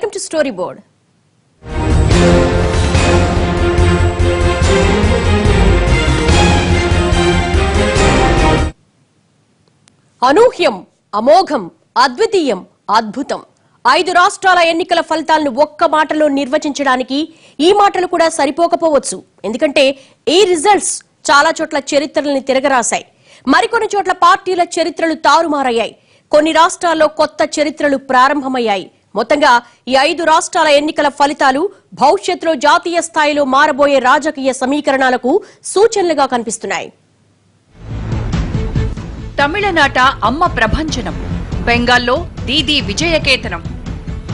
Welcome to Storyboard. అనూహ్యం, అమోఘం, అద్వితీయం, అద్భుతం. 5 రాష్ట్రాల ఎన్నికల ఫలితాలను ఒక్క మాటలో నిర్వచించడానికి ఈ మాటలు కూడా సరిపోకపోవచ్చు. ఎందుకంటే ఈ రిజల్ట్స్ చాలా చోట్ల చరిత్రల్ని తిరగరాశాయి. మరికొన్ని చోట్ల పార్టీల చరిత్రలు తారుమారయ్యాయి. కొన్ని రాష్ట్రాల్లో కొత్త చరిత్రలు ప్రారంభమయ్యాయి. మొత్తంగా ఈ 5 రాష్ట్రాల ఎన్నికల ఫలితాలు భవిష్యత్తులో జాతీయ స్థాయిలో మారబోయే రాజకీయ సమీకరణాలకు సూచనలుగా కనిపిస్తున్నాయి. తమిళనాట అమ్మ ప్రభంజనం, బెంగాల్లో దీదీ విజయకేతనం,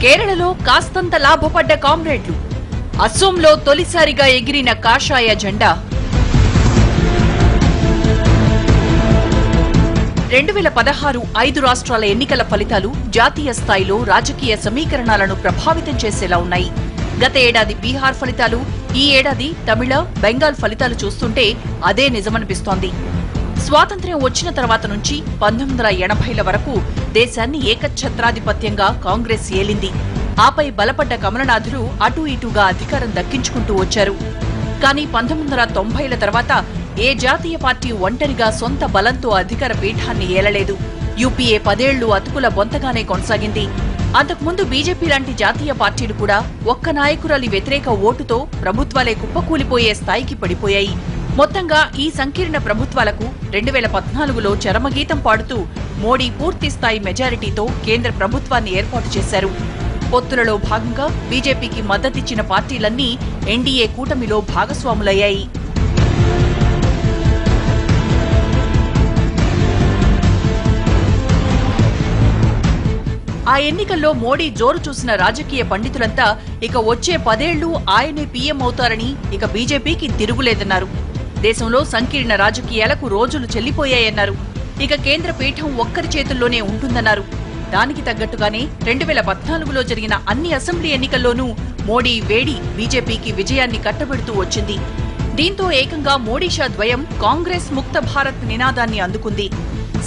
కేరళలో కాస్తంత లాభపడ్డ కామ్రేడ్లు, అస్సోంలో తొలిసారిగా ఎగిరిన కాషాయ జెండా. 2016 5 రాష్ట్రాల ఎన్నికల ఫలితాలు జాతీయ స్థాయిలో రాజకీయ సమీకరణాలను ప్రభావితం చేసేలా ఉన్నాయి. గత ఏడాది బీహార్ ఫలితాలు, ఈ ఏడాది తమిళ, బెంగాల్ ఫలితాలు చూస్తుంటే అదే నిజమనిపిస్తోంది. స్వాతంత్ర్యం వచ్చిన తర్వాత నుంచి 1980ల వరకు దేశాన్ని ఏకఛత్రాధిపత్యంగా కాంగ్రెస్ ఏలింది. ఆపై బలపడ్డ కమలనాథులు అటూ ఇటూగా అధికారం దక్కించుకుంటూ వచ్చారు. కానీ 1990ల తర్వాత ఏ జాతీయ పార్టీ ఒంటరిగా సొంత బలంతో అధికార పీఠాన్ని ఏలలేదు. యూపీఏ 10 ఏళ్లు అతుకుల బొంతగానే కొనసాగింది. అంతకుముందు బీజేపీ లాంటి జాతీయ పార్టీలు కూడా ఒక్క నాయకురాలి వ్యతిరేక ఓటుతో ప్రభుత్వాలే కుప్పకూలిపోయే స్థాయికి పడిపోయాయి. మొత్తంగా ఈ సంకీర్ణ ప్రభుత్వాలకు 2014లో చరమగీతం పాడుతూ మోడీ పూర్తి స్థాయి మెజారిటీతో కేంద్ర ప్రభుత్వాన్ని ఏర్పాటు చేశారు. పొత్తులలో భాగంగా బీజేపీకి మద్దతిచ్చిన పార్టీలన్నీ ఎన్డీఏ కూటమిలో భాగస్వాములయ్యాయి. ఆ ఎన్నికల్లో మోడీ జోరు చూసిన రాజకీయ పండితులంతా ఇక వచ్చే 10 ఏళ్లు ఆయనే పీఎం అవుతారని, ఇక బీజేపీకి తిరుగులేదన్నారు. దేశంలో సంకీర్ణ రాజకీయాలకు రోజులు చెల్లిపోయాయన్నారు. ఇక కేంద్ర పీఠం ఒక్కరి చేతుల్లోనే ఉంటుందన్నారు. దానికి తగ్గట్టుగానే 2014లో జరిగిన అన్ని అసెంబ్లీ ఎన్నికల్లోనూ మోడీ వేడి బీజేపీకి విజయాన్ని కట్టబెడుతూ వచ్చింది. దీంతో ఏకంగా మోడీ షా ద్వయం కాంగ్రెస్ ముక్త భారత్ నినాదాన్ని అందుకుంది.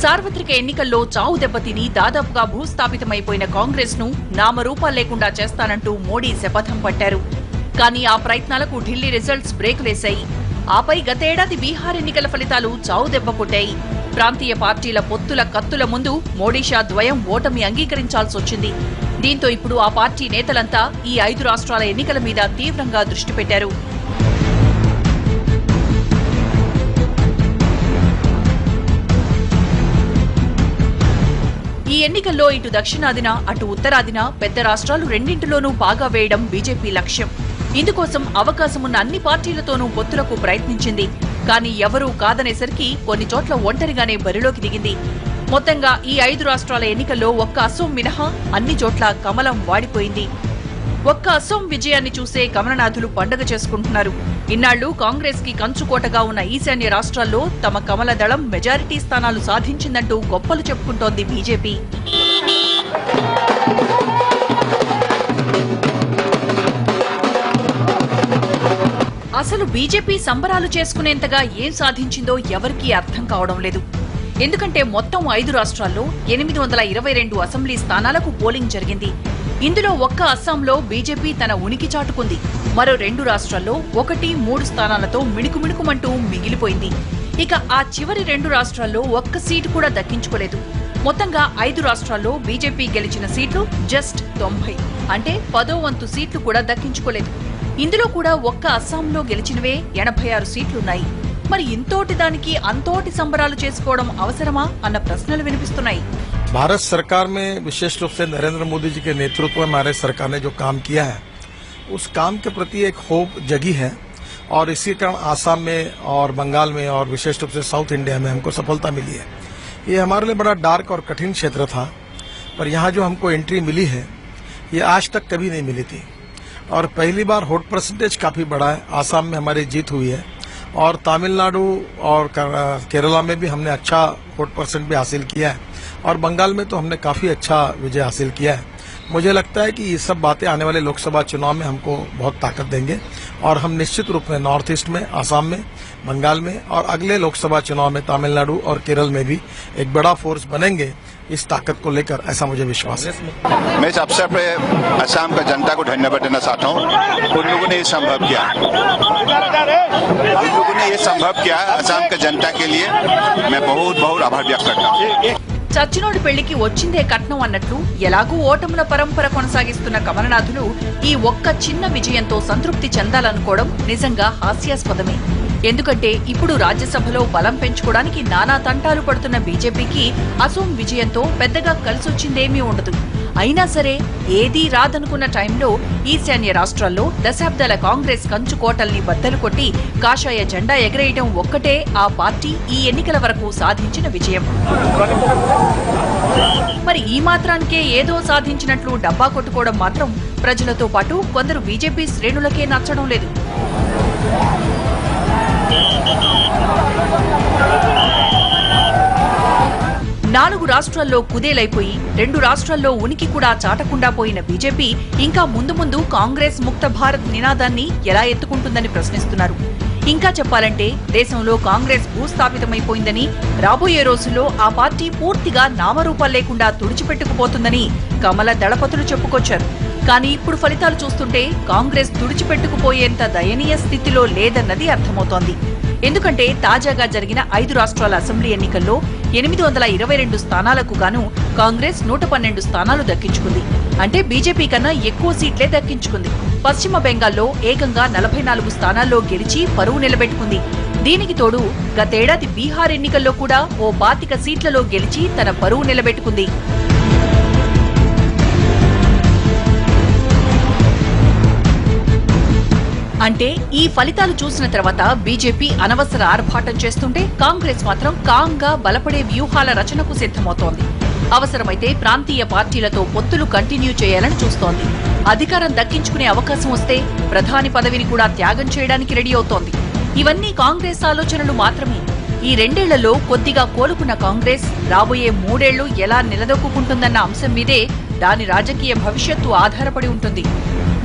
సార్వత్రిక ఎన్నికల్లో చావు దెబ్బతిని దాదాపుగా భూస్థాపితమైపోయిన కాంగ్రెస్ ను నామరూపాలు లేకుండా చేస్తానంటూ మోడీ శపథం పట్టారు. కానీ ఆ ప్రయత్నాలకు ఢిల్లీ రిజల్ట్స్ బ్రేకులేశాయి. ఆపై గతేడాది బీహార్ ఎన్నికల ఫలితాలు చావు దెబ్బ కొట్టాయి. ప్రాంతీయ పార్టీల పొత్తుల కత్తుల ముందు మోడీ షా ద్వయం ఓటమి అంగీకరించాల్సొచ్చింది. దీంతో ఇప్పుడు ఆ పార్టీ నేతలంతా ఈ 5 రాష్ట్రాల ఎన్నికల మీద తీవ్రంగా దృష్టి పెట్టారు. ఈ ఎన్నికల్లో ఇటు దక్షిణాదిన, అటు ఉత్తరాదిన పెద్ద రాష్ట్రాలు రెండింటిలోనూ బాగా వేయడం బీజేపీ లక్ష్యం. ఇందుకోసం అవకాశమున్న అన్ని పార్టీలతోనూ పొత్తులకు ప్రయత్నించింది. కానీ ఎవరూ కాదనేసరికి కొన్ని చోట్ల ఒంటరిగానే బరిలోకి దిగింది. మొత్తంగా ఈ 5 రాష్ట్రాల ఎన్నికల్లో ఒక్క అసోం మినహా అన్ని చోట్ల కమలం వాడిపోయింది. ఒక్క అసోం విజయాన్ని చూసే కమలనాథులు పండుగ చేసుకుంటున్నారు. ఇన్నాళ్లు కాంగ్రెస్ కి కంచుకోటగా ఉన్న ఈశాన్య రాష్ట్రాల్లో తమ కమల దళం మెజారిటీ స్థానాలు సాధించిందంటూ గొప్పలు చెప్పుకుంటోంది బీజేపీ. అసలు బీజేపీ సంబరాలు చేసుకునేంతగా ఏం సాధించిందో ఎవరికీ అర్థం కావడం లేదు. ఎందుకంటే మొత్తం 5 రాష్ట్రాల్లో 822 అసెంబ్లీ స్థానాలకు పోలింగ్ జరిగింది. ఇందులో ఒక్క అస్సాంలో బీజేపీ తన ఉనికి చాటుకుంది. మరో 2 రాష్ట్రాల్లో 1, 3 స్థానాలతో మిణుకుమిణుకుమంటూ మిగిలిపోయింది. ఇక ఆ చివరి 2 రాష్ట్రాల్లో ఒక్క సీటు కూడా దక్కించుకోలేదు. మొత్తంగా 5 రాష్ట్రాల్లో బీజేపీ గెలిచిన సీట్లు జస్ట్ 90, అంటే 10వ వంతు సీట్లు కూడా దక్కించుకోలేదు. ఇందులో కూడా ఒక్క అస్సాంలో గెలిచినవే 86 సీట్లున్నాయి. మరి ఇంతోటి దానికి అంతోటి సంబరాలు చేసుకోవడం అవసరమా అన్న ప్రశ్నలు వినిపిస్తున్నాయి. भारत सरकार में विशेष रूप से नरेंद्र मोदी जी के नेतृत्व में हमारे सरकार ने जो काम किया है उस काम के प्रति एक होप जगी है और इसी कारण आसाम में और बंगाल में और विशेष रूप से साउथ इंडिया में हमको सफलता मिली है। ये हमारे लिए बड़ा डार्क और कठिन क्षेत्र था, पर यहाँ जो हमको एंट्री मिली है ये आज तक कभी नहीं मिली थी और पहली बार वोट परसेंटेज काफी बड़ा है। आसाम में हमारी जीत हुई है और तमिलनाडु और केरला में भी हमने अच्छा वोट परसेंट भी हासिल किया है और बंगाल में तो हमने काफी अच्छा विजय हासिल किया है। मुझे लगता है कि ये सब बातें आने वाले लोकसभा चुनाव में हमको बहुत ताकत देंगे और हम निश्चित रूप में नॉर्थ ईस्ट में, आसाम में, बंगाल में और अगले लोकसभा चुनाव में तमिलनाडु और केरल में भी एक बड़ा फोर्स बनेंगे इस ताकत को लेकर, ऐसा मुझे विश्वास है। मैं इस अवसर पर असम का जनता को धन्यवाद देना चाहता हूँ। उन लोगों ने ये संभव किया, असम के जनता के लिए मैं बहुत बहुत आभार व्यक्त करता हूँ। చచ్చినోడి పెళ్లికి వచ్చిందే కట్నం అన్నట్లు ఎలాగూ ఓటముల పరంపర కొనసాగిస్తున్న కమలనాథులు ఈ ఒక్క చిన్న విజయంతో సంతృప్తి చెందాలనుకోవడం నిజంగా హాస్యాస్పదమే. ఎందుకంటే ఇప్పుడు రాజ్యసభలో బలం పెంచుకోవడానికి నానా తంటాలు పడుతున్న బీజేపీకి అసోం విజయంతో పెద్దగా కలిసొచ్చిందేమీ ఉండదు. అయినా సరే ఏదీ రాదనుకున్న టైంలో ఈశాన్య రాష్ట్రాల్లో దశాబ్దాల కాంగ్రెస్ కంచుకోటల్ని బద్దలు కొట్టి కాషాయ జెండా ఎగరేయడం ఒక్కటే ఆ పార్టీ ఈ ఎన్నికల వరకు సాధించిన విజయం. మరి ఈ మాత్రానికే ఏదో సాధించినట్లు డబ్బా కొట్టుకోవడం మాత్రం ప్రజలతో పాటు కొందరు బీజేపీ శ్రేణులకే నచ్చడం లేదు. నాలుగు రాష్ట్రాల్లో కుదేలైపోయి 2 రాష్ట్రాల్లో ఉనికి కూడా చాటకుండా పోయిన బీజేపీ ఇంకా ముందు ముందు కాంగ్రెస్ ముక్త భారత్ నినాదాన్ని ఎలా ఎత్తుకుంటుందని ప్రశ్నిస్తున్నారు. ఇంకా చెప్పాలంటే దేశంలో కాంగ్రెస్ భూస్థాపితమైపోయిందని, రాబోయే రోజుల్లో ఆ పార్టీ పూర్తిగా నామరూపాలు లేకుండా తుడిచిపెట్టుకుపోతుందని కమల దళపతులు చెప్పుకొచ్చారు. కానీ ఇప్పుడు ఫలితాలు చూస్తుంటే కాంగ్రెస్ తుడిచిపెట్టుకుపోయేంత దయనీయ స్థితిలో లేదన్నది అర్థమవుతోంది. ఎందుకంటే తాజాగా జరిగిన 5 రాష్ట్రాల అసెంబ్లీ ఎన్నికల్లో 822 స్థానాలకు గాను కాంగ్రెస్ 112 స్థానాలు దక్కించుకుంది. అంటే బీజేపీ కన్నా ఎక్కువ సీట్లే దక్కించుకుంది. పశ్చిమ బెంగాల్లో ఏకంగా 44 స్థానాల్లో గెలిచి పరువు నిలబెట్టుకుంది. దీనికి తోడు గతేడాది బీహార్ ఎన్నికల్లో కూడా ఓ 25 సీట్లలో గెలిచి తన పరువు నిలబెట్టుకుంది. అంటే ఈ ఫలితాలు చూసిన తర్వాత బీజేపీ అనవసర ఆర్భాటం చేస్తుంటే కాంగ్రెస్ మాత్రం కాంగా బలపడే వ్యూహాల రచనకు సిద్ధమవుతోంది. అవసరమైతే ప్రాంతీయ పార్టీలతో పొత్తులు కంటిన్యూ చేయాలని చూస్తోంది. అధికారం దక్కించుకునే అవకాశం వస్తే ప్రధాని పదవిని కూడా త్యాగం చేయడానికి రెడీ అవుతోంది. ఇవన్నీ కాంగ్రెస్ ఆలోచనలు మాత్రమే. ఈ 2 ఏళ్లలో కొద్దిగా కోలుకున్న కాంగ్రెస్ రాబోయే 3 ఏళ్లు ఎలా నిలదొక్కుంటుందన్న అంశం మీదే దాని రాజకీయ భవిష్యత్తు ఆధారపడి ఉంటుంది.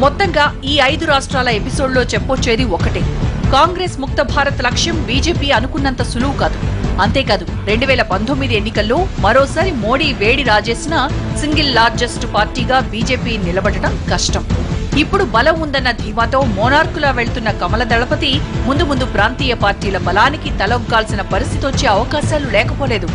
మొత్తంగా ఈ 5 రాష్ట్రాల ఎపిసోడ్లో చెప్పొచ్చేది ఒకటే: కాంగ్రెస్ ముక్త భారత్ లక్ష్యం బీజేపీ అనుకున్నంత సులువు కాదు. అంతేకాదు 2019 ఎన్నికల్లో మరోసారి మోడీ వేడి రాజేసిన సింగిల్ లార్జెస్ట్ పార్టీగా బీజేపీ నిలబడటం కష్టం. ఇప్పుడు బలం ఉందన్న ధీమాతో మోనార్కులా వెళ్తున్న కమల దళపతి ముందు ముందు ప్రాంతీయ పార్టీల బలానికి తలొగ్గాల్సిన పరిస్థితి వచ్చే అవకాశాలు లేకపోలేదు.